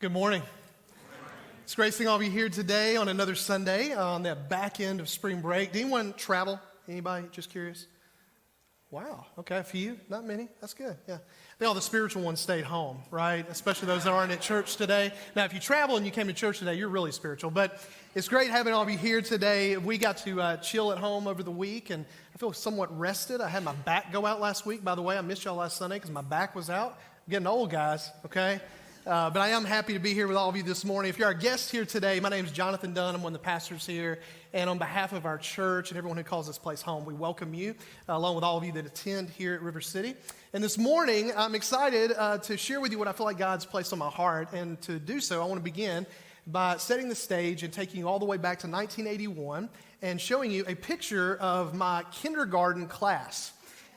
Good morning. It's great seeing all of you here today on another Sunday on the back end of spring break. Did anyone travel? Anybody? Just curious? Wow. Okay, a few. Not many. That's good. Yeah. I think all the spiritual ones stayed home, right? Especially those that aren't at church today. Now, if you travel and you came to church today, you're really spiritual. But it's great having all of you here today. We got to chill at home over the week, and I feel somewhat rested. I had my back go out last week. By the way, I missed y'all last Sunday because my back was out. I'm getting old, guys, okay? But I am happy to be here with all of you this morning. If you're our guest here today, my name is Jonathan Dunn. I'm one of the pastors here. And on behalf of our church and everyone who calls this place home, we welcome you, along with all of you that attend here at River City. And this morning, I'm excited to share with you what I feel like God's placed on my heart. And to do so, I want to begin by setting the stage and taking you all the way back to 1981 and showing you a picture of my kindergarten class.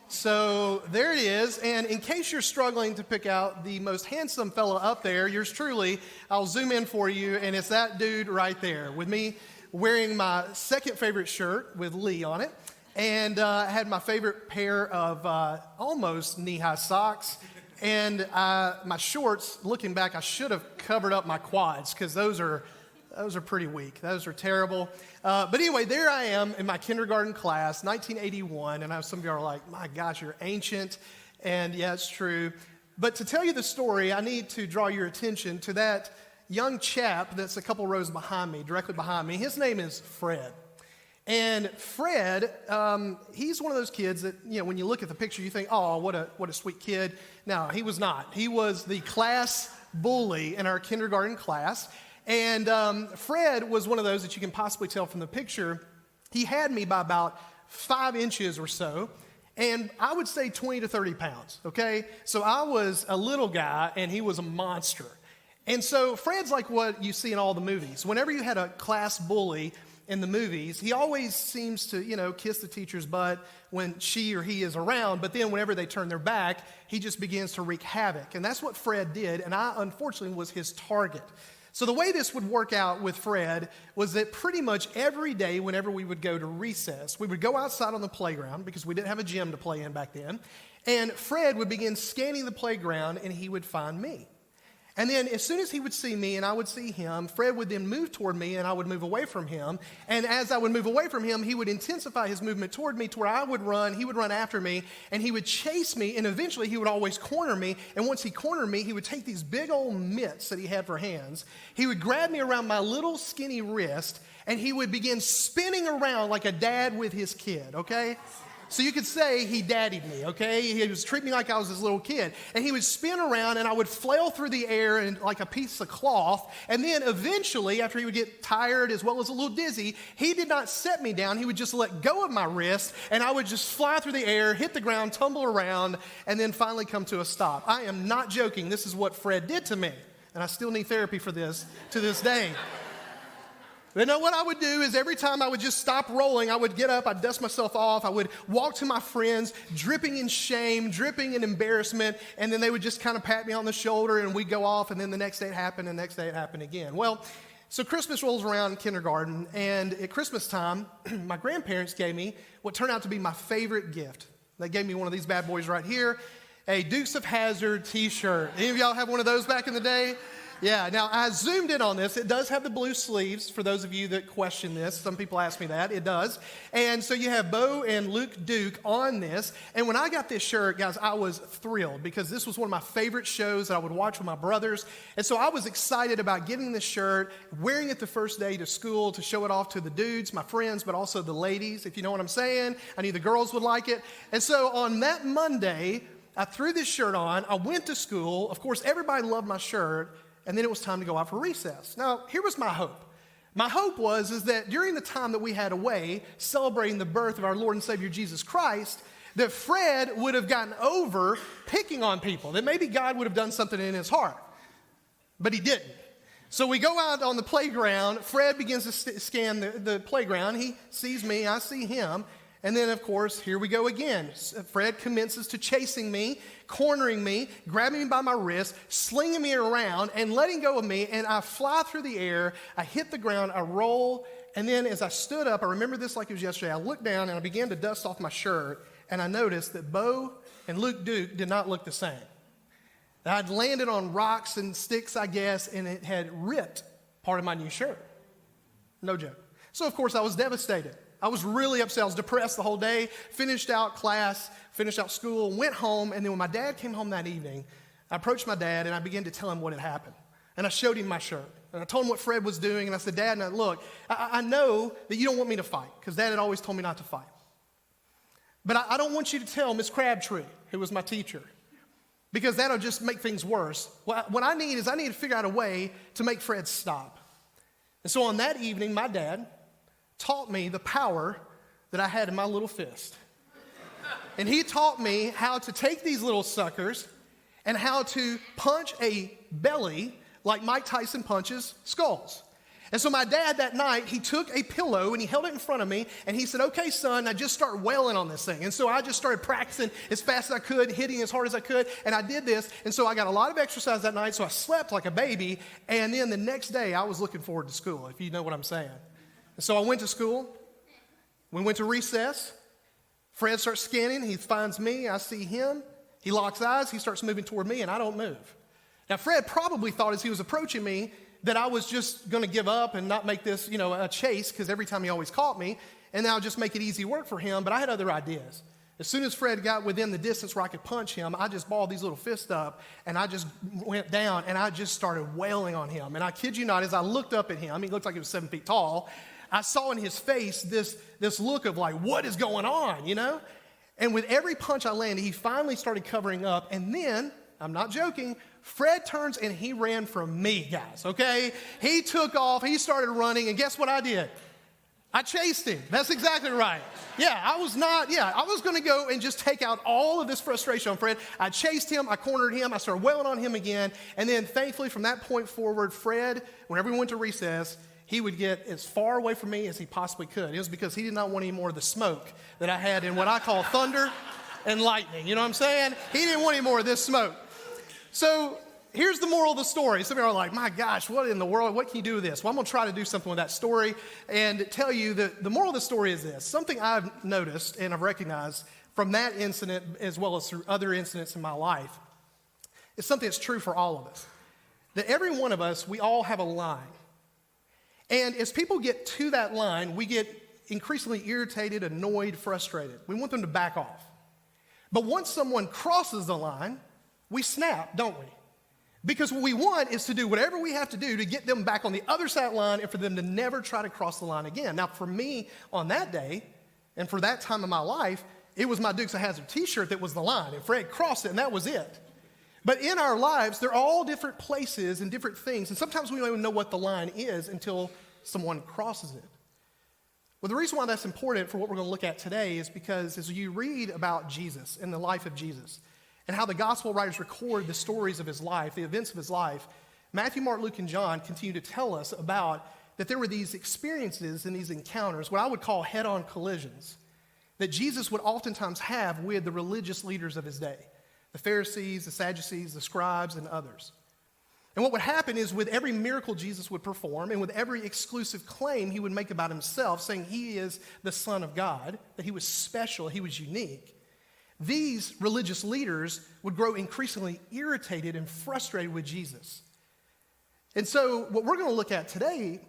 So there it is, and in case you're struggling to pick out the most handsome fella up there, yours truly, I'll zoom in for you, and it's that dude right there with me wearing my second favorite shirt with Lee on it, and I had my favorite pair of almost knee-high socks, and my shorts, looking back, I should have covered up my quads because those are pretty weak. Those are terrible. But anyway, there I am in my kindergarten class, 1981, and I know some of you are like, my gosh, you're ancient. And yeah, it's true. But to tell you the story, I need to draw your attention to that young chap that's a couple rows behind me, directly behind me. His name is Fred. And Fred, he's one of those kids that, you know, when you look at the picture, you think, oh, what a sweet kid. No, he was not. He was the class bully in our kindergarten class. And Fred was one of those that you can possibly tell from the picture. He had me by about 5 inches or so, and I would say 20 to 30 pounds, okay? So I was a little guy, and he was a monster. And so Fred's like what you see in all the movies. Whenever you had a class bully in the movies, he always seems to, you know, kiss the teacher's butt when she or he is around, but then whenever they turn their back, he just begins to wreak havoc. And that's what Fred did, and I, unfortunately, was his target. So the way this would work out with Fred was that pretty much every day whenever we would go to recess, we would go outside on the playground because we didn't have a gym to play in back then, and Fred would begin scanning the playground and he would find me. And then as soon as he would see me and I would see him, Fred would then move toward me and I would move away from him. And as I would move away from him, he would intensify his movement toward me to where I would run, he would run after me, and he would chase me, and eventually he would always corner me. And once he cornered me, he would take these big old mitts that he had for hands. He would grab me around my little skinny wrist, and he would begin spinning around like a dad with his kid, okay? So you could say he daddied me, okay? He was treating me like I was his little kid. And he would spin around, and I would flail through the air and like a piece of cloth. And then eventually, after he would get tired as well as a little dizzy, he did not set me down. He would just let go of my wrist, and I would just fly through the air, hit the ground, tumble around, and then finally come to a stop. I am not joking. This is what Fred did to me. And I still need therapy for this to this day. You know what I would do is every time I would just stop rolling, I would get up, I'd dust myself off, I would walk to my friends, dripping in shame, dripping in embarrassment, and then they would just kind of pat me on the shoulder and we'd go off, and then the next day it happened, and the next day it happened again. Well, so Christmas rolls around in kindergarten, and at Christmas time, my grandparents gave me what turned out to be my favorite gift. They gave me one of these bad boys right here, a Dukes of Hazzard t-shirt. Any of y'all have one of those back in the day? Yeah, now I zoomed in on this. It does have the blue sleeves for those of you that question this. Some people ask me that. It does. And so you have Bo and Luke Duke on this. And when I got this shirt, guys, I was thrilled because this was one of my favorite shows that I would watch with my brothers. And so I was excited about getting this shirt, wearing it the first day to school to show it off to the dudes, my friends, but also the ladies, if you know what I'm saying. I knew the girls would like it. And so on that Monday, I threw this shirt on. I went to school. Of course, everybody loved my shirt. And then it was time to go out for recess. Now, here was my hope. My hope is that during the time that we had away, celebrating the birth of our Lord and Savior Jesus Christ, that Fred would have gotten over picking on people, that maybe God would have done something in his heart. But he didn't. So we go out on the playground. Fred begins to scan the playground. He sees me. I see him. And then, of course, here we go again. Fred commences to chasing me, cornering me, grabbing me by my wrist, slinging me around, and letting go of me. And I fly through the air. I hit the ground. I roll. And then as I stood up, I remember this like it was yesterday. I looked down, and I began to dust off my shirt. And I noticed that Bo and Luke Duke did not look the same. I'd landed on rocks and sticks, I guess, and it had ripped part of my new shirt. No joke. So, of course, I was devastated. I was really upset. I was depressed the whole day, finished out class, finished out school, went home, and then when my dad came home that evening, I approached my dad, and I began to tell him what had happened. And I showed him my shirt, and I told him what Fred was doing, and I said, Dad, now look, I know that you don't want me to fight, because Dad had always told me not to fight. But I don't want you to tell Miss Crabtree, who was my teacher, because that'll just make things worse. What I need to figure out a way to make Fred stop. And so on that evening, my dad taught me the power that I had in my little fist. And he taught me how to take these little suckers and how to punch a belly like Mike Tyson punches skulls. And so my dad that night, he took a pillow and he held it in front of me and he said, okay, son, now just start wailing on this thing. And so I just started practicing as fast as I could, hitting as hard as I could, and I did this. And so I got a lot of exercise that night, so I slept like a baby. And then the next day, I was looking forward to school, if you know what I'm saying. And so I went to school. We went to recess. Fred starts scanning. He finds me. I see him. He locks eyes. He starts moving toward me, and I don't move. Now, Fred probably thought as he was approaching me that I was just going to give up and not make this, a chase, because every time he always caught me, and I'll just make it easy work for him. But I had other ideas. As soon as Fred got within the distance where I could punch him, I just balled these little fists up, and I just went down, and I just started wailing on him. And I kid you not, as I looked up at him, he looked like he was 7 feet tall, I saw in his face this look of like, what is going on, And with every punch I landed, he finally started covering up, and then, I'm not joking, Fred turns and he ran from me, guys, okay? He took off, he started running, and guess what I did? I chased him. That's exactly right. I was going to go and just take out all of this frustration on Fred. I chased him, I cornered him, I started wailing on him again, and then thankfully from that point forward, Fred, whenever we went to recess, he would get as far away from me as he possibly could. It was because he did not want any more of the smoke that I had in what I call thunder and lightning. You know what I'm saying? He didn't want any more of this smoke. So here's the moral of the story. Some of you are like, my gosh, what in the world? What can you do with this? Well, I'm going to try to do something with that story and tell you that the moral of the story is this. Something I've noticed and I've recognized from that incident as well as through other incidents in my life is something that's true for all of us. That every one of us, we all have a line. And as people get to that line, we get increasingly irritated, annoyed, frustrated. We want them to back off. But once someone crosses the line, we snap, don't we? Because what we want is to do whatever we have to do to get them back on the other side of the line and for them to never try to cross the line again. Now, for me, on that day, and for that time in my life, it was my Dukes of Hazzard t-shirt that was the line, and Fred crossed it, and that was it. But in our lives, they're all different places and different things, and sometimes we don't even know what the line is until someone crosses it. Well, the reason why that's important for what we're going to look at today is because as you read about Jesus and the life of Jesus, and how the gospel writers record the stories of his life, the events of his life, Matthew, Mark, Luke, and John continue to tell us about that there were these experiences and these encounters, what I would call head-on collisions, that Jesus would oftentimes have with the religious leaders of his day, the Pharisees, the Sadducees, the scribes, and others. And what would happen is with every miracle Jesus would perform and with every exclusive claim he would make about himself, saying he is the Son of God, that he was special, he was unique, these religious leaders would grow increasingly irritated and frustrated with Jesus. And so what we're going to look at today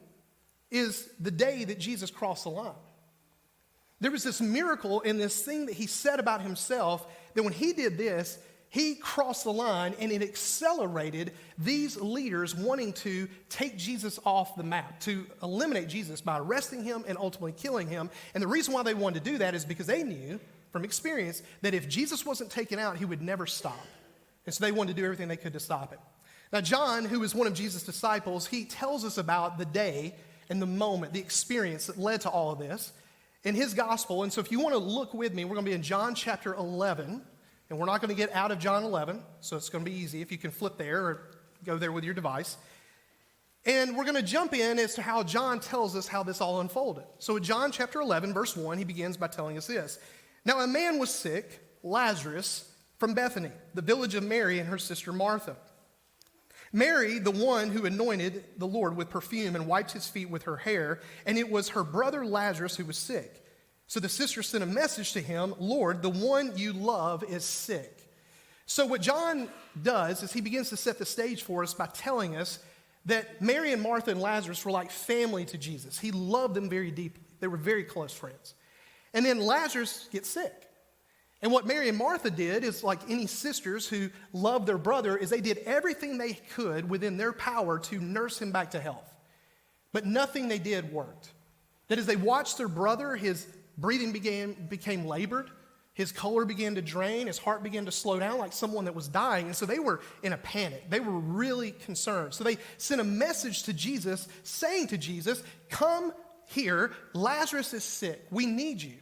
is the day that Jesus crossed the line. There was this miracle in this thing that he said about himself that when he did this, he crossed the line and it accelerated these leaders wanting to take Jesus off the map, to eliminate Jesus by arresting him and ultimately killing him. And the reason why they wanted to do that is because they knew from experience that if Jesus wasn't taken out, he would never stop. And so they wanted to do everything they could to stop it. Now, John, who is one of Jesus' disciples, he tells us about the day and the moment, the experience that led to all of this in his gospel. And so if you want to look with me, we're going to be in John chapter 11, and we're not going to get out of John 11, so it's going to be easy if you can flip there or go there with your device. And we're going to jump in as to how John tells us how this all unfolded. So in John chapter 11, verse 1, he begins by telling us this. Now a man was sick, Lazarus, from Bethany, the village of Mary and her sister Martha. Mary, the one who anointed the Lord with perfume and wiped his feet with her hair, and it was her brother Lazarus who was sick. So the sister sent a message to him, Lord, the one you love is sick. So what John does is he begins to set the stage for us by telling us that Mary and Martha and Lazarus were like family to Jesus. He loved them very deeply. They were very close friends. And then Lazarus gets sick. And what Mary and Martha did is, like any sisters who loved their brother, is they did everything they could within their power to nurse him back to health. But nothing they did worked. That as they watched their brother, his breathing became labored, his color began to drain, his heart began to slow down like someone that was dying. And so they were in a panic. They were really concerned. So they sent a message to Jesus saying to Jesus, come here, Lazarus is sick. We need you.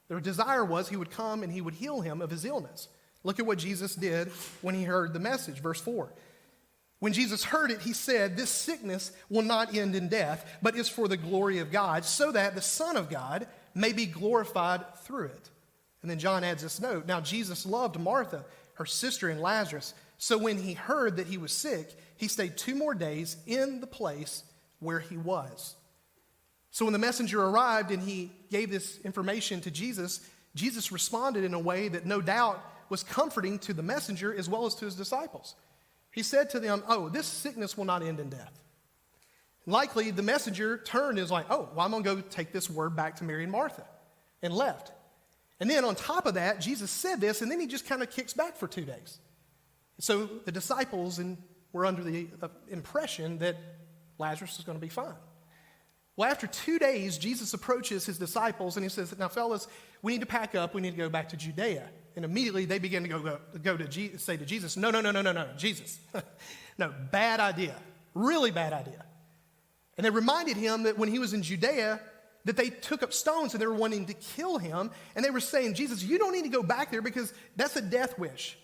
Their desire was he would come and he would heal him of his illness. Look at what Jesus did when he heard the message. Verse 4. When Jesus heard it, he said, this sickness will not end in death, but is for the glory of God, so that the Son of God may be glorified through it. And then John adds this note. Now Jesus loved Martha, her sister, and Lazarus. So when he heard that he was sick, he stayed 2 more days in the place where he was. So when the messenger arrived and he gave this information to Jesus, Jesus responded in a way that no doubt was comforting to the messenger as well as to his disciples. He said to them, oh, this sickness will not end in death. Likely the messenger turned and was like, oh, well, I'm going to go take this word back to Mary and Martha, and left. And then on top of that, Jesus said this, and then he just kind of kicks back for 2 days. So the disciples were under the impression that Lazarus was going to be fine. Well, after 2 days, Jesus approaches his disciples and he says, now, fellas, we need to pack up. We need to go back to Judea. And immediately they begin to say to Jesus, no, Jesus. No, bad idea. Really bad idea. And they reminded him that when he was in Judea, that they took up stones and they were wanting to kill him. And they were saying, Jesus, you don't need to go back there because that's a death wish.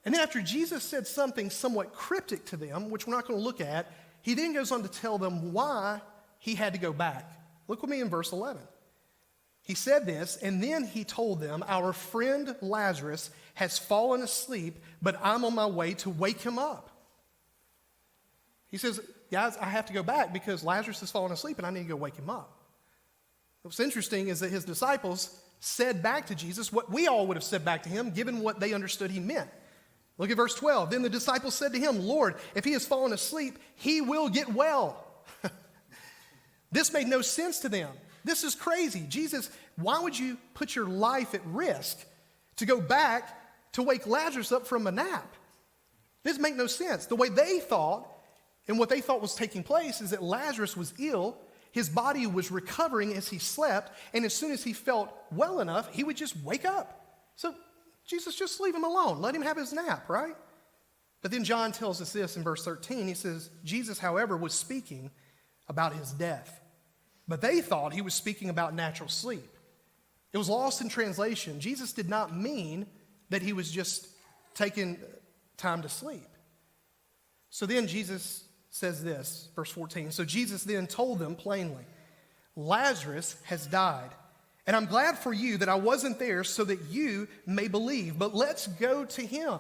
And then after Jesus said something somewhat cryptic to them, which we're not going to look at, he then goes on to tell them why he had to go back. Look with me in verse 11. He said this, and then he told them, our friend Lazarus has fallen asleep, but I'm on my way to wake him up. He says, guys, I have to go back because Lazarus has fallen asleep and I need to go wake him up. What's interesting is that his disciples said back to Jesus what we all would have said back to him, given what they understood he meant. Look at verse 12. Then the disciples said to him, Lord, if he has fallen asleep, he will get well. This made no sense to them. This is crazy. Jesus, why would you put your life at risk to go back to wake Lazarus up from a nap? This made no sense. The way they thought and what they thought was taking place is that Lazarus was ill. His body was recovering as he slept. And as soon as he felt well enough, he would just wake up. So Jesus, just leave him alone. Let him have his nap, right? But then John tells us this in verse 13. He says, Jesus, however, was speaking about his death. But they thought he was speaking about natural sleep. It was lost in translation. Jesus did not mean that he was just taking time to sleep. So then Jesus says this, verse 14. So Jesus then told them plainly, Lazarus has died. And I'm glad for you that I wasn't there so that you may believe. But let's go to him.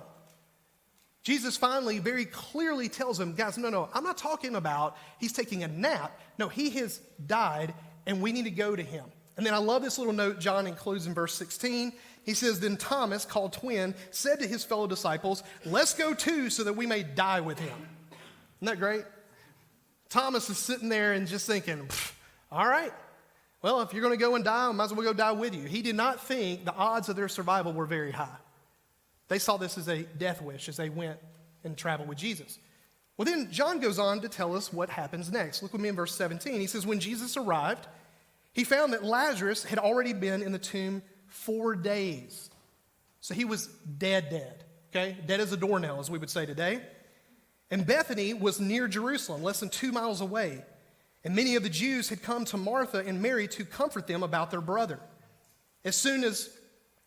Jesus finally very clearly tells them, guys, no, I'm not talking about he's taking a nap. No, he has died and we need to go to him. And then I love this little note John includes in verse 16. He says, then Thomas, called Twin, said to his fellow disciples, let's go too so that we may die with him. Isn't that great? Thomas is sitting there and just thinking, all right, well, if you're going to go and die, I might as well go die with you. He did not think the odds of their survival were very high. They saw this as a death wish as they went and traveled with Jesus. Well, then John goes on to tell us what happens next. Look with me in verse 17. He says, when Jesus arrived, he found that Lazarus had already been in the tomb 4 days. So he was dead, okay? Dead as a doornail, as we would say today. And Bethany was near Jerusalem, less than 2 miles away. And many of the Jews had come to Martha and Mary to comfort them about their brother. As soon as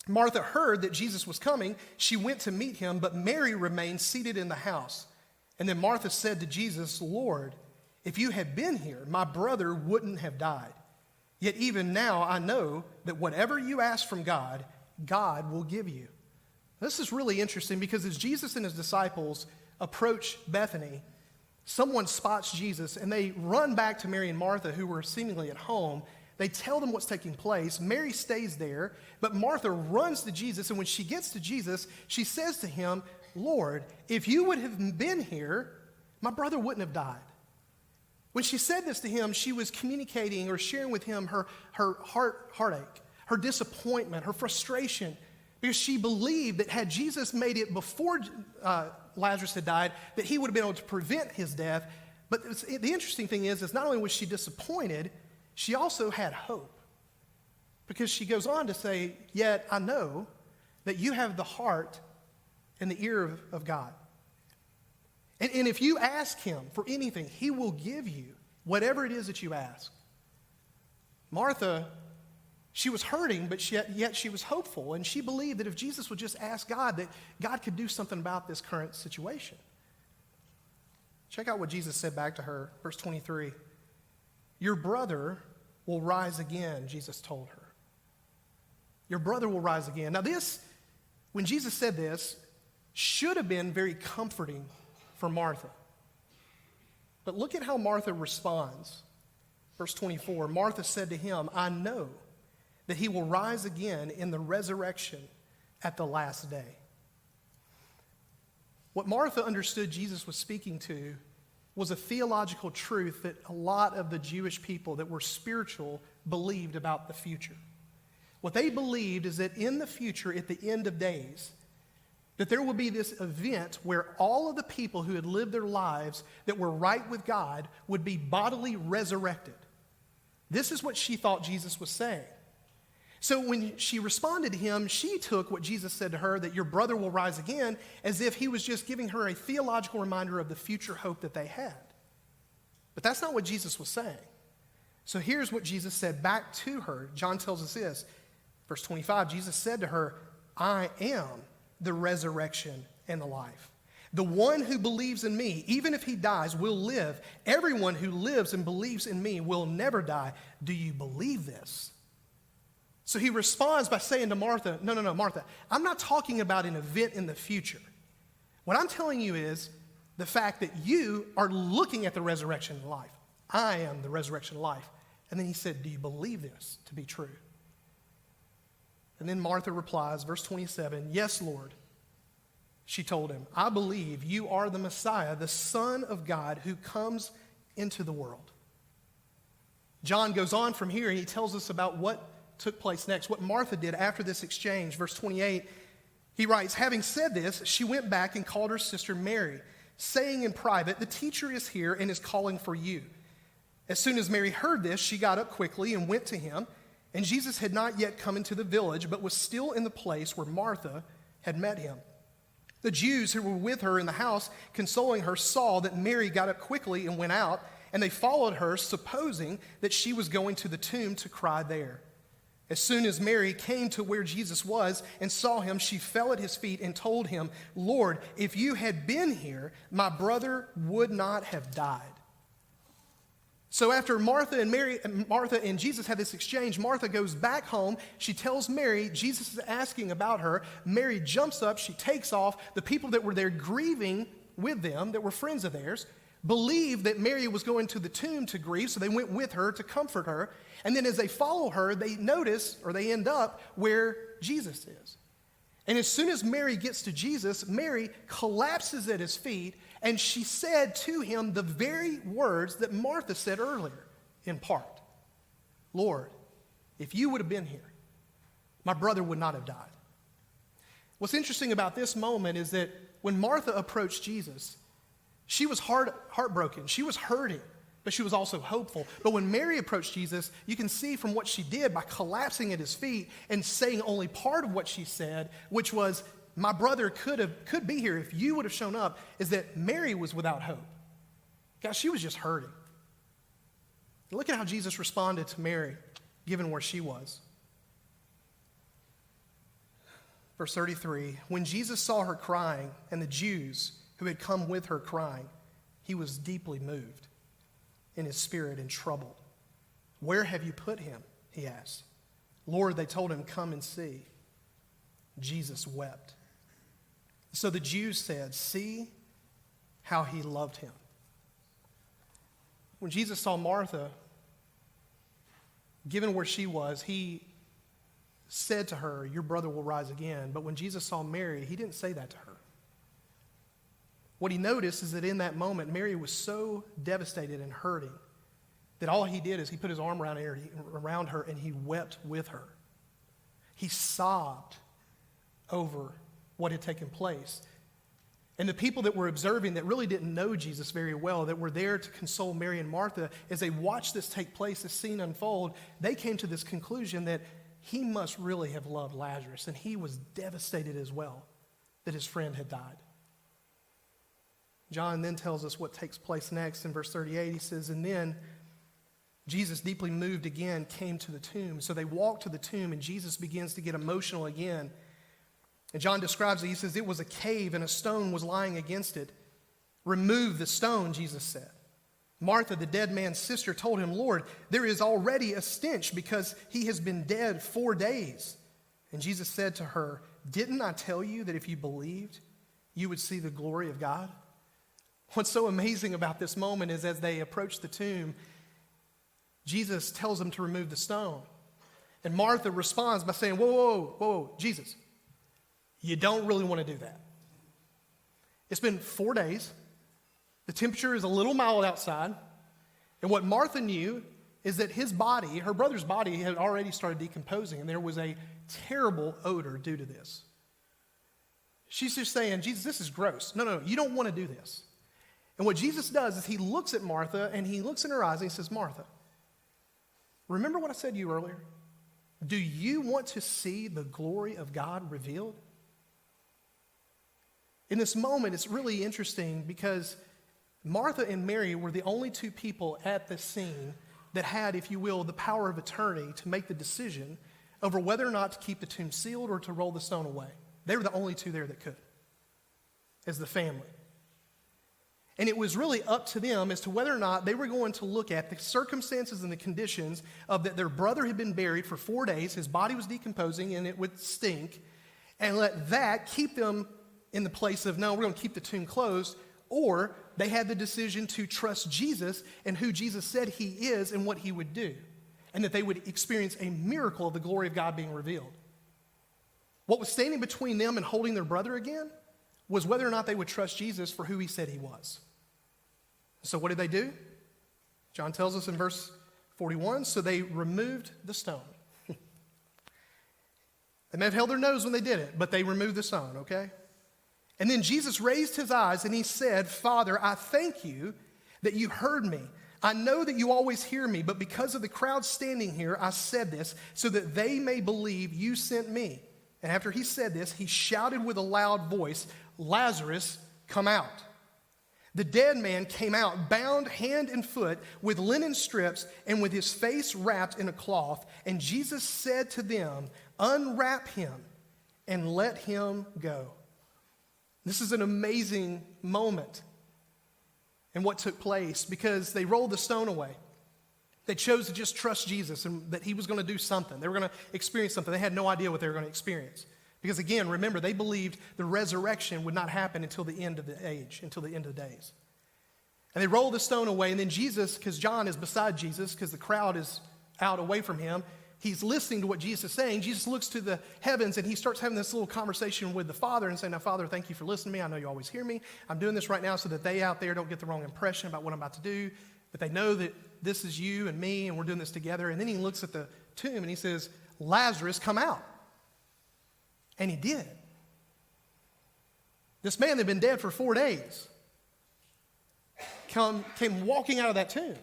Martha heard that Jesus was coming, she went to meet him, but Mary remained seated in the house. And then Martha said to Jesus, Lord, if you had been here, my brother wouldn't have died. Yet even now I know that whatever you ask from God, God will give you. This is really interesting because as Jesus and his disciples approach Bethany, someone spots Jesus and they run back to Mary and Martha, who were seemingly at home. They tell them what's taking place. Mary stays there, but Martha runs to Jesus, and when she gets to Jesus, she says to him, Lord, if you would have been here, my brother wouldn't have died. When she said this to him, she was communicating or sharing with him her heartache, her disappointment, her frustration, because she believed that had Jesus made it before Lazarus had died, that he would have been able to prevent his death. But the interesting thing is not only was she disappointed, she also had hope. Because she goes on to say, yet I know that you have the heart and the ear of God. And if you ask him for anything, he will give you whatever it is that you ask. Martha, she was hurting, but yet she was hopeful. And she believed that if Jesus would just ask God, that God could do something about this current situation. Check out what Jesus said back to her, verse 23. Your brother will rise again, Jesus told her. Your brother will rise again. Now this, when Jesus said this, should have been very comforting for Martha. But look at how Martha responds. Verse 24, Martha said to him, I know that he will rise again in the resurrection at the last day. What Martha understood Jesus was speaking to was a theological truth that a lot of the Jewish people that were spiritual believed about the future. What they believed is that in the future, at the end of days, that there will be this event where all of the people who had lived their lives that were right with God would be bodily resurrected. This is what she thought Jesus was saying. So when she responded to him, she took what Jesus said to her, that your brother will rise again, as if he was just giving her a theological reminder of the future hope that they had. But that's not what Jesus was saying. So here's what Jesus said back to her. John tells us this. Verse 25, Jesus said to her, I am the resurrection and the life. The one who believes in me, even if he dies, will live. Everyone who lives and believes in me will never die. Do you believe this? So he responds by saying to Martha, no, Martha, I'm not talking about an event in the future. What I'm telling you is the fact that you are looking at the resurrection and life. I am the resurrection and life. And then he said, do you believe this to be true? And then Martha replies, verse 27, yes, Lord. She told him, I believe you are the Messiah, the Son of God who comes into the world. John goes on from here and he tells us about what took place next, what Martha did after this exchange. Verse 28, he writes, having said this, she went back and called her sister Mary, saying in private, the teacher is here and is calling for you. As soon as Mary heard this, she got up quickly and went to him. And Jesus had not yet come into the village, but was still in the place where Martha had met him. The Jews who were with her in the house, consoling her, saw that Mary got up quickly and went out, and they followed her, supposing that she was going to the tomb to cry there. As soon as Mary came to where Jesus was and saw him, she fell at his feet and told him, Lord, if you had been here, my brother would not have died. So after Martha and Jesus had this exchange, Martha goes back home. She tells Mary, Jesus is asking about her. Mary jumps up. She takes off. The people that were there grieving with them, that were friends of theirs, believed that Mary was going to the tomb to grieve, so they went with her to comfort her. And then as they follow her, they notice, or they end up where Jesus is. And as soon as Mary gets to Jesus, Mary collapses at his feet And she said to him the very words that Martha said earlier, in part. Lord, if you would have been here, my brother would not have died. What's interesting about this moment is that when Martha approached Jesus, she was heartbroken. She was hurting, but she was also hopeful. But when Mary approached Jesus, you can see from what she did by collapsing at his feet and saying only part of what she said, which was, my brother could be here if you would have shown up, is that Mary was without hope. Guys, she was just hurting. Look at how Jesus responded to Mary, given where she was. Verse 33, when Jesus saw her crying and the Jews who had come with her crying, he was deeply moved in his spirit and troubled. Where have you put him? He asked. Lord, they told him, come and see. Jesus wept. So the Jews said, see how he loved him. When Jesus saw Martha, given where she was, he said to her, your brother will rise again. But when Jesus saw Mary, he didn't say that to her. What he noticed is that in that moment, Mary was so devastated and hurting that all he did is he put his arm around her and he wept with her. He sobbed over what had taken place. And the people that were observing that really didn't know Jesus very well, that were there to console Mary and Martha, as they watched this take place, this scene unfold, they came to this conclusion that he must really have loved Lazarus, and he was devastated as well that his friend had died. John then tells us what takes place next in verse 38. He says, and then Jesus, deeply moved again, came to the tomb. So they walked to the tomb, and Jesus begins to get emotional again. And John describes it. He says, it was a cave, and a stone was lying against it. Remove the stone, Jesus said. Martha, the dead man's sister, told him, Lord, there is already a stench because he has been dead 4 days. And Jesus said to her, didn't I tell you that if you believed, you would see the glory of God? What's so amazing about this moment is as they approach the tomb, Jesus tells them to remove the stone. And Martha responds by saying, whoa, Jesus, you don't really want to do that. It's been 4 days. The temperature is a little mild outside. And what Martha knew is that his body, her brother's body, had already started decomposing, and there was a terrible odor due to this. She's just saying, Jesus, this is gross. No, you don't want to do this. And what Jesus does is he looks at Martha, and he looks in her eyes, and he says, Martha, remember what I said to you earlier? Do you want to see the glory of God revealed? In this moment, it's really interesting because Martha and Mary were the only two people at the scene that had, if you will, the power of attorney to make the decision over whether or not to keep the tomb sealed or to roll the stone away. They were the only two there that could, as the family. And it was really up to them as to whether or not they were going to look at the circumstances and the conditions of that their brother had been buried for 4 days, his body was decomposing and it would stink, and let that keep them in the place of, no, we're going to keep the tomb closed, or they had the decision to trust Jesus and who Jesus said he is and what he would do, and that they would experience a miracle of the glory of God being revealed. What was standing between them and holding their brother again was whether or not they would trust Jesus for who he said he was. So what did they do? John tells us in verse 41, so they removed the stone. They may have held their nose when they did it, but they removed the stone, okay? And then Jesus raised his eyes and he said, Father, I thank you that you heard me. I know that you always hear me, but because of the crowd standing here, I said this so that they may believe you sent me. And after he said this, he shouted with a loud voice, Lazarus, come out. The dead man came out, bound hand and foot with linen strips and with his face wrapped in a cloth. And Jesus said to them, unwrap him and let him go. This is an amazing moment in what took place because they rolled the stone away. They chose to just trust Jesus and that he was going to do something. They were going to experience something. They had no idea what they were going to experience. Because again, remember, they believed the resurrection would not happen until the end of the age, until the end of the days. And they rolled the stone away, and then Jesus, because John is beside Jesus, because the crowd is out away from him, he's listening to what Jesus is saying, Jesus looks to the heavens and he starts having this little conversation with the Father and saying, now, Father, thank you for listening to me. I know you always hear me. I'm doing this right now so that they out there don't get the wrong impression about what I'm about to do, but they know that this is you and me and we're doing this together. And then he looks at the tomb and he says, Lazarus, come out. And he did. This man that had been dead for 4 days came walking out of that tomb.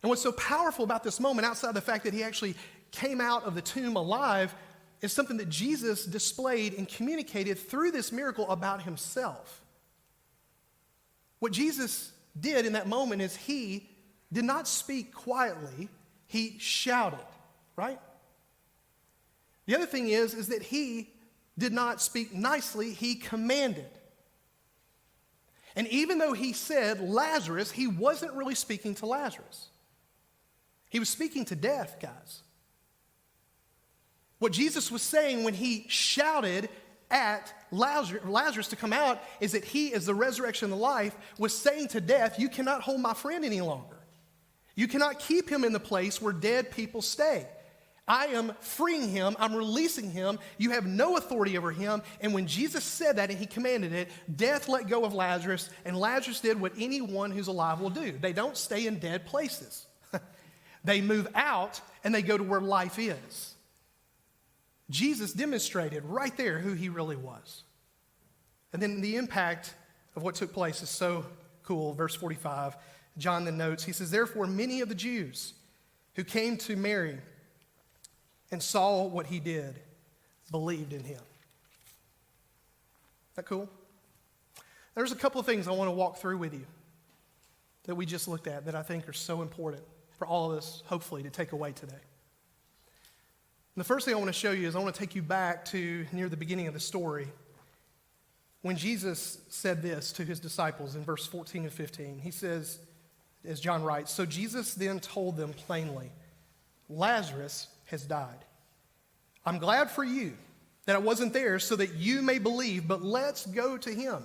And what's so powerful about this moment, outside the fact that he actually came out of the tomb alive, is something that Jesus displayed and communicated through this miracle about himself. What Jesus did in that moment is he did not speak quietly, he shouted, right? The other thing is that he did not speak nicely, he commanded. And even though he said Lazarus, he wasn't really speaking to Lazarus. He was speaking to death, guys. What Jesus was saying when he shouted at Lazarus to come out is that he, as the resurrection and the life, was saying to death, you cannot hold my friend any longer. You cannot keep him in the place where dead people stay. I am freeing him. I'm releasing him. You have no authority over him. And when Jesus said that and he commanded it, death let go of Lazarus, and Lazarus did what anyone who's alive will do. They don't stay in dead places. They move out and they go to where life is. Jesus demonstrated right there who he really was. And then the impact of what took place is so cool. Verse 45, John then notes, he says, therefore many of the Jews who came to Mary and saw what he did believed in him. Is that cool? There's a couple of things I want to walk through with you that we just looked at that I think are so important for all of us, hopefully, to take away today. And the first thing I want to show you is I want to take you back to near the beginning of the story when Jesus said this to his disciples in verse 14 and 15. He says, as John writes, so Jesus then told them plainly, Lazarus has died. I'm glad for you that I wasn't there so that you may believe, but let's go to him.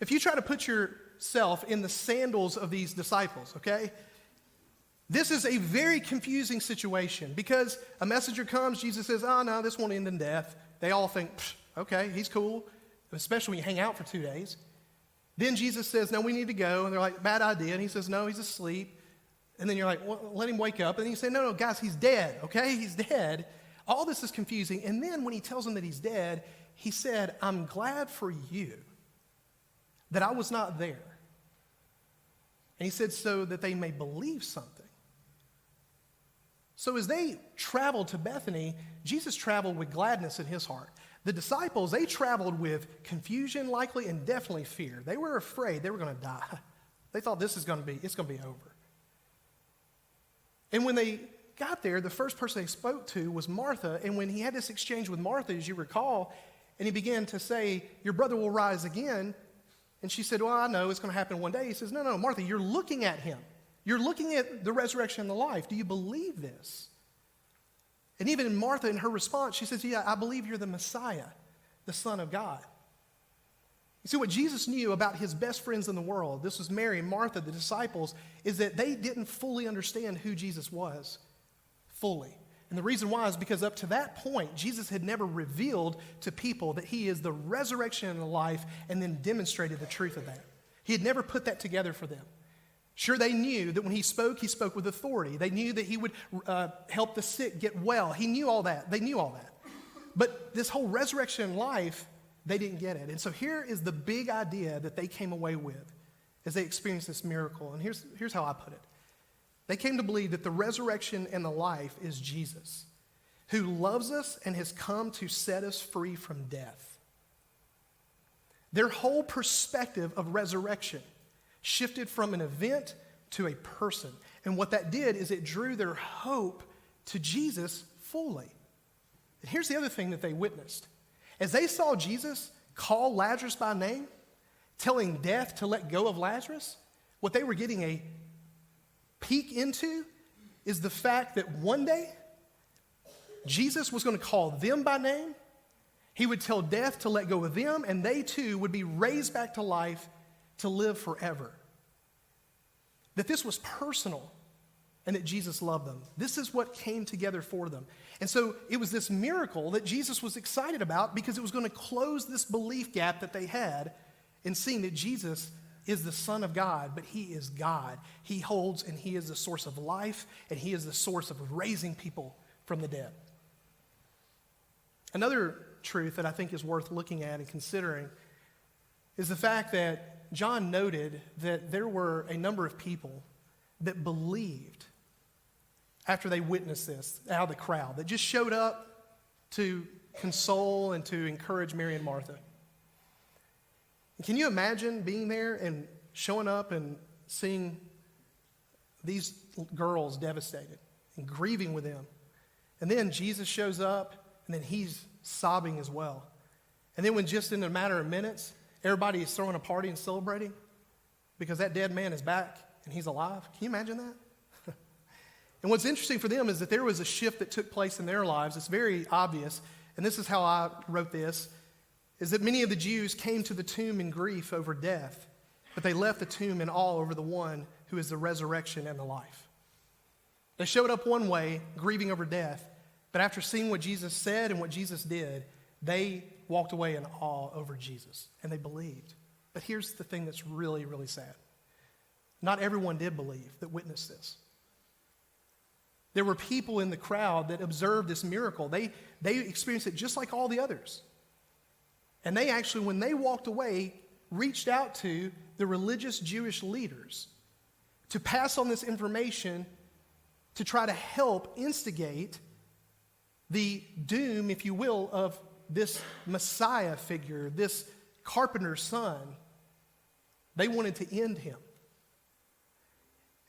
If you try to put yourself in the sandals of these disciples, okay, this is a very confusing situation because a messenger comes, Jesus says, oh no, this won't end in death. They all think, okay, he's cool, especially when you hang out for 2 days. Then Jesus says, no, we need to go. And they're like, bad idea. And he says, no, he's asleep. And then you're like, well, let him wake up. And then you say, no, guys, he's dead, okay? He's dead. All this is confusing. And then when he tells them that he's dead, he said, I'm glad for you that I was not there. And he said, so that they may believe something. So as they traveled to Bethany, Jesus traveled with gladness in his heart. The disciples, they traveled with confusion likely and definitely fear. They were afraid they were going to die. They thought it's going to be over. And when they got there, the first person they spoke to was Martha. And when he had this exchange with Martha, as you recall, and he began to say, your brother will rise again. And she said, well, I know it's going to happen one day. He says, no, Martha, you're looking at him. You're looking at the resurrection and the life. Do you believe this? And even in Martha, in her response, she says, yeah, I believe you're the Messiah, the Son of God. You see, what Jesus knew about his best friends in the world, this was Mary and Martha, the disciples, is that they didn't fully understand who Jesus was fully. And the reason why is because up to that point, Jesus had never revealed to people that he is the resurrection and the life and then demonstrated the truth of that. He had never put that together for them. Sure, they knew that when he spoke with authority. They knew that he would help the sick get well. He knew all that. They knew all that. But this whole resurrection and life, they didn't get it. And so here is the big idea that they came away with as they experienced this miracle. And here's how I put it. They came to believe that the resurrection and the life is Jesus, who loves us and has come to set us free from death. Their whole perspective of resurrection shifted from an event to a person. And what that did is it drew their hope to Jesus fully. And here's the other thing that they witnessed. As they saw Jesus call Lazarus by name, telling death to let go of Lazarus, what they were getting a peek into is the fact that one day Jesus was going to call them by name. He would tell death to let go of them, and they too would be raised back to life to live forever. That this was personal. and that Jesus loved them. This is what came together for them. And so it was this miracle that Jesus was excited about because it was going to close this belief gap that they had in seeing that Jesus is the Son of God, but he is God. He holds and he is the source of life, and he is the source of raising people from the dead. Another truth that I think is worth looking at and considering is the fact that John noted that there were a number of people that believed after they witnessed this out of the crowd, that just showed up to console and to encourage Mary and Martha. And can you imagine being there and showing up and seeing these girls devastated and grieving with them? And then Jesus shows up, and then he's sobbing as well. And then when just in a matter of minutes, everybody is throwing a party and celebrating because that dead man is back and he's alive. Can you imagine that? And what's interesting for them is that there was a shift that took place in their lives. It's very obvious, and this is how I wrote this, is that many of the Jews came to the tomb in grief over death, but they left the tomb in awe over the one who is the resurrection and the life. They showed up one way, grieving over death, but after seeing what Jesus said and what Jesus did, they walked away in awe over Jesus, and they believed. But here's the thing that's really, really sad. Not everyone did believe that witnessed this. There were people in the crowd that observed this miracle. They experienced it just like all the others. And they actually, when they walked away, reached out to the religious Jewish leaders to pass on this information to try to help instigate the doom, if you will, of this Messiah figure, this carpenter's son. They wanted to end him.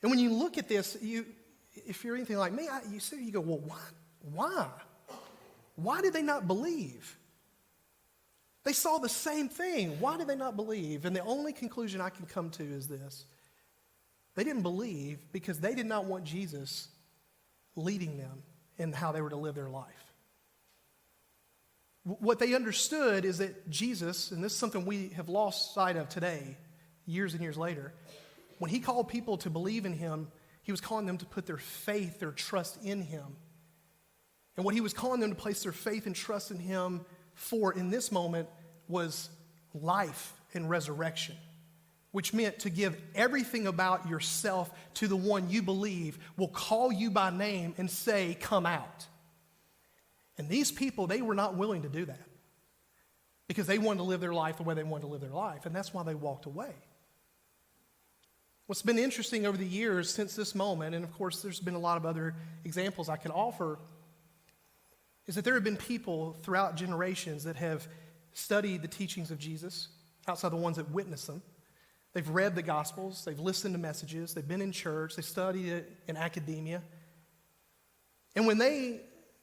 And when you look at this, if you're anything like me, you go, well, why? Why did they not believe? They saw the same thing. Why did they not believe? And the only conclusion I can come to is this. They didn't believe because they did not want Jesus leading them in how they were to live their life. What they understood is that Jesus, and this is something we have lost sight of today, years and years later, when he called people to believe in him, he was calling them to put their faith, their trust in him. And what he was calling them to place their faith and trust in him for in this moment was life and resurrection, which meant to give everything about yourself to the one you believe will call you by name and say, come out. And these people, they were not willing to do that because they wanted to live their life the way they wanted to live their life, and that's why they walked away. What's been interesting over the years since this moment, and of course there's been a lot of other examples I could offer, is that there have been people throughout generations that have studied the teachings of Jesus, outside the ones that witnessed them. They've read the Gospels, they've listened to messages, they've been in church, they studied it in academia. And when they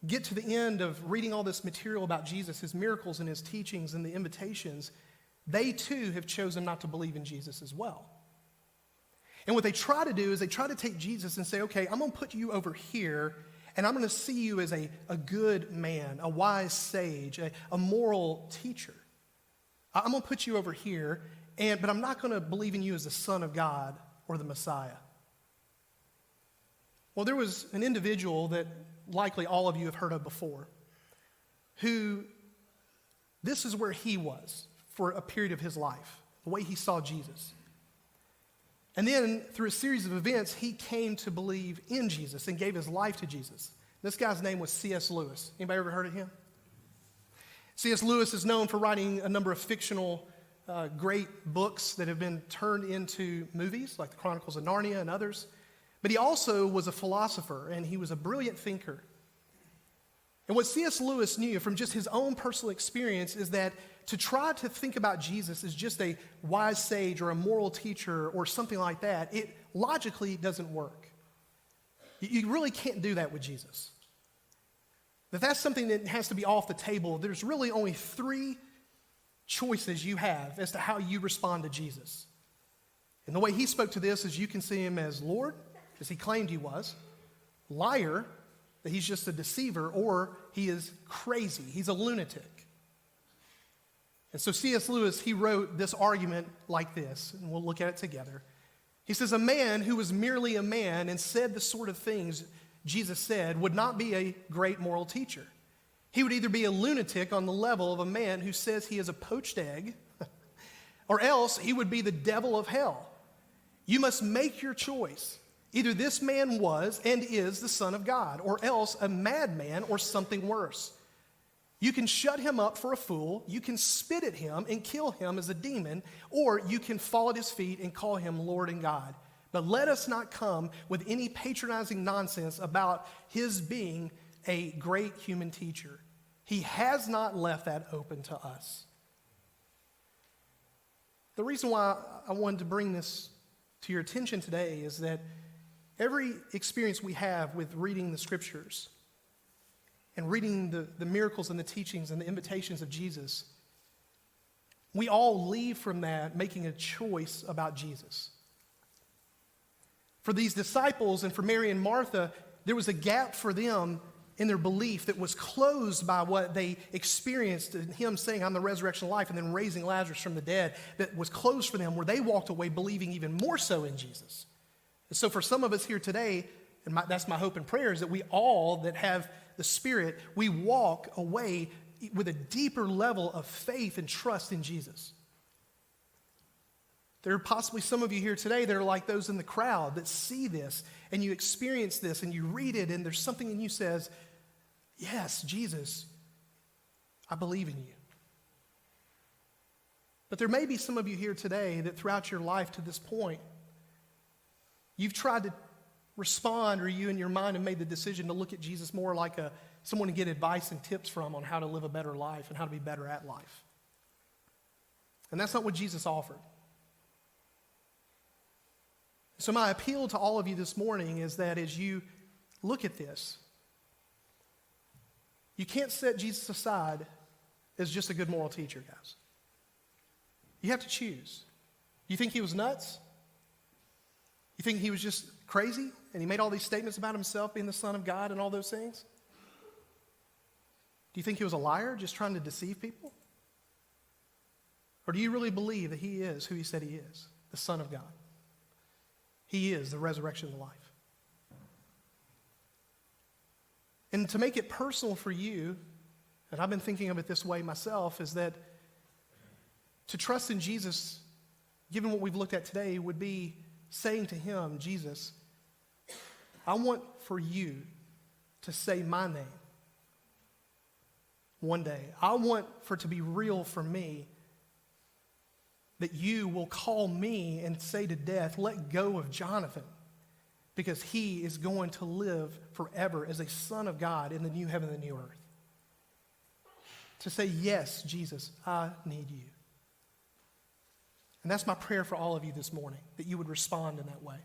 get to the end of reading all this material about Jesus, his miracles and his teachings and the invitations, they too have chosen not to believe in Jesus as well. And what they try to do is they try to take Jesus and say, okay, I'm going to put you over here, and I'm going to see you as a good man, a wise sage, a moral teacher. I'm going to put you over here, but I'm not going to believe in you as the Son of God or the Messiah. Well, there was an individual that likely all of you have heard of before, who this is where he was for a period of his life, the way he saw Jesus. And then, through a series of events, he came to believe in Jesus and gave his life to Jesus. This guy's name was C.S. Lewis. Anybody ever heard of him? C.S. Lewis is known for writing a number of fictional, great books that have been turned into movies, like the Chronicles of Narnia and others. But he also was a philosopher, and he was a brilliant thinker. And what C.S. Lewis knew from just his own personal experience is that to try to think about Jesus as just a wise sage or a moral teacher or something like that, it logically doesn't work. You really can't do that with Jesus. That's something that has to be off the table. There's really only three choices you have as to how you respond to Jesus. And the way he spoke to this is you can see him as Lord, as he claimed he was, liar, that he's just a deceiver, or he is crazy. He's a lunatic. And so C.S. Lewis, he wrote this argument like this, and we'll look at it together. He says, a man who was merely a man and said the sort of things Jesus said would not be a great moral teacher. He would either be a lunatic on the level of a man who says he is a poached egg, or else he would be the devil of hell. You must make your choice. Either this man was and is the Son of God, or else a madman or something worse. You can shut him up for a fool, you can spit at him and kill him as a demon, or you can fall at his feet and call him Lord and God. But let us not come with any patronizing nonsense about his being a great human teacher. He has not left that open to us. The reason why I wanted to bring this to your attention today is that every experience we have with reading the scriptures and reading the miracles and the teachings and the invitations of Jesus, we all leave from that making a choice about Jesus. For these disciples and for Mary and Martha, there was a gap for them in their belief that was closed by what they experienced in him saying, I'm the resurrection of life, and then raising Lazarus from the dead, that was closed for them, where they walked away believing even more so in Jesus. And so for some of us here today, and that's my hope and prayer, is that we all that have the Spirit, we walk away with a deeper level of faith and trust in Jesus. There are possibly some of you here today that are like those in the crowd that see this, and you experience this, and you read it, and there's something in you says, yes, Jesus, I believe in you. But there may be some of you here today that throughout your life to this point, you've tried to respond, or you in your mind have made the decision to look at Jesus more like someone to get advice and tips from on how to live a better life and how to be better at life. And that's not what Jesus offered. So my appeal to all of you this morning is that as you look at this, you can't set Jesus aside as just a good moral teacher, guys. You have to choose. You think he was nuts? You think he was just crazy and he made all these statements about himself being the Son of God and all those things? Do you think he was a liar just trying to deceive people? Or do you really believe that he is who he said he is, the Son of God? He is the resurrection of life. And to make it personal for you, and I've been thinking of it this way myself, is that to trust in Jesus, given what we've looked at today, would be saying to him, Jesus, I want for you to say my name one day. I want for it to be real for me that you will call me and say to death, let go of Jonathan, because he is going to live forever as a son of God in the new heaven and the new earth. To say, yes, Jesus, I need you. And that's my prayer for all of you this morning, that you would respond in that way.